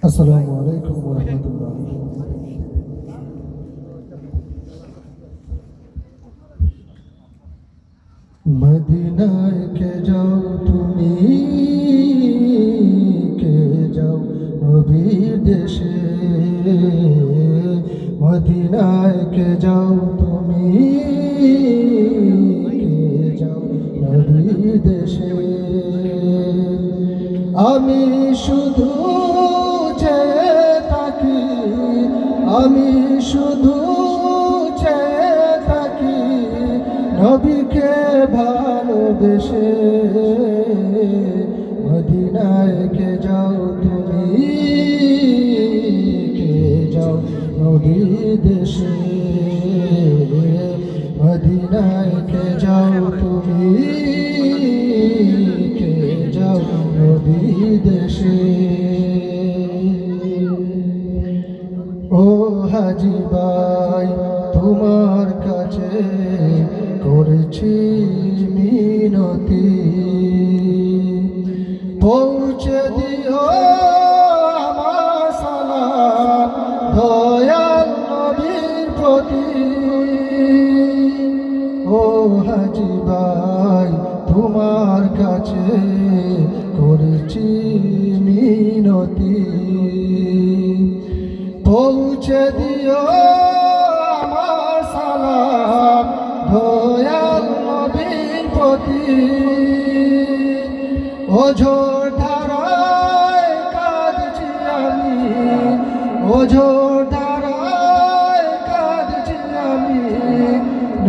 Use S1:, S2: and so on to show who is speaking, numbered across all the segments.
S1: আসসালামু আলাইকুম ওয়া রাহমাতুল্লাহ। মদিনায় কে যাও তুমি, কে যাও নবীর দেশে। মদিনায় কে যাও তুমি, কে যাও নবীর দেশে। আমি শুধু চেয়ে থাকি, আমি শুধু চেয়ে থাকি নবীকে ভালোবেসে। মদিনায় কে যাও তুমি, কে যাও নবীর দেশে। মদিনায় কে যাও তুমি, কে যাও নবীর দেশে। ও হাজি ভাই তোমার কাছে করেছি মিনতি, পৌঁছে দিও আমার সালাম দয়াল নবীর প্রতি। ও হাজি ভাই তোমার কাছে করেছি মিনতি, পৌঁছে দিও আমার সালাম দয়াল নবীর প্রতি। ওঝোর ধারায় কাঁদছি আমি, ওঝোর ধারায় কাঁদছি আমি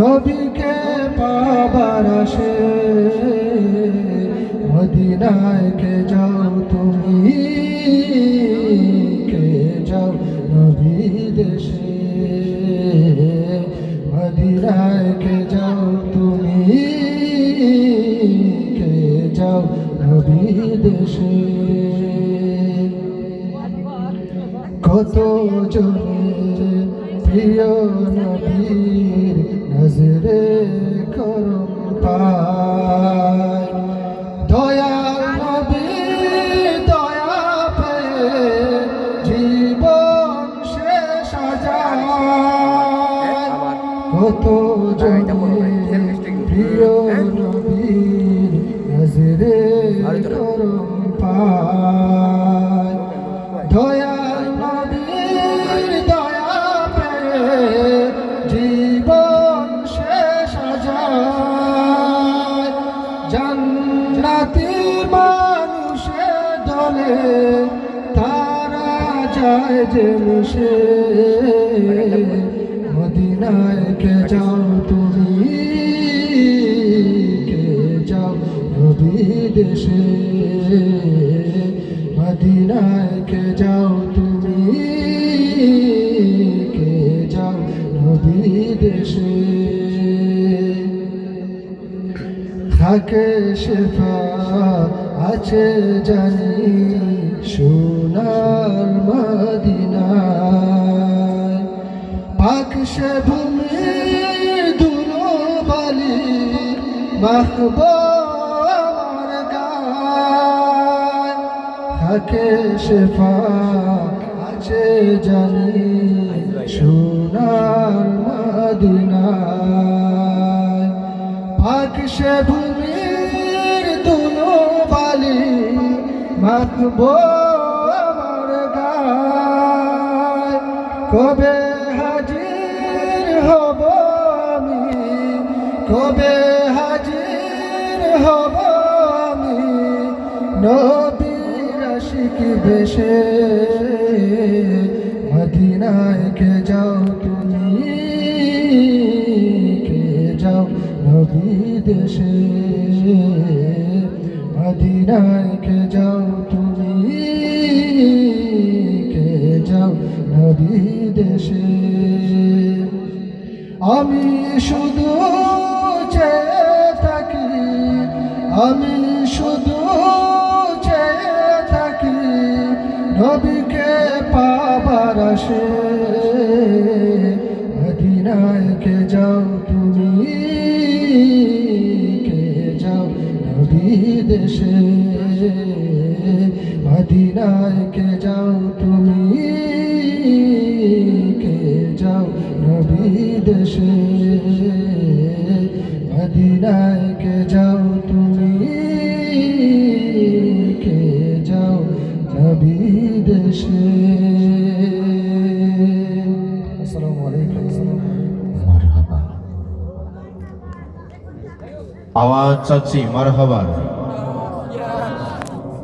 S1: নবীকে পাবার আশে। মদিনায় কে যাও তুমি, কে যাও নবীর দেশে। মদিনায় কে যাও তুমি, কে যাও নবীর দেশে। কত জনে প্রিয় নবীর নজরে করম পায়, দয়াল নবীর দয়া পেয়ে জীবন শেষ যায়। কত জনে প্রিয় নবীর নজরে করম পায়, দয়াল নবীর দয়া পেয়ে জীবন শেষ যায়। জান্নাতি মানুষের দলে তারা যায় যে মিশে। মদিনায় কে যাও তুমি, কে যাও নবীর দেশে। মদিনায় কে যাও তুমি, কে যাও নবীর দেশে। থাকে শেফা আছে জানি সোনার মদিনায়, পাক সে ভূমির ধুলোবালি মাখবো আমার গায়। থাকে শেফা আছে জানি সোনার মদিনায়, পাক সে ভূমির ধুলোবালি মাখবো আমার গায়। কবে হাজির হব আমি, কবে হাজির হব আমি নবীর আশিক বেশে। মদিনায় কে যাও তুমি, কে যাও নবীর দেশে। মদিনায় কে যাও তুমি, কে যাও নবীর দেশে। আমি শুধু চেয়ে থাকি, আমি শুধু চেয়ে থাকি নবীকে পাবার দেশে মদিনায় কে যাও তুমি কে যাও নবী দেশে মদিনায় কে যাও তুমি কে যাও নবী দেশে মদিনায় কে যাও তুমি কে যাও নবী দেশে আসসালামু আলাইকুম
S2: মারহাবা। আওয়াজ চাচ্ছি মারহাবা।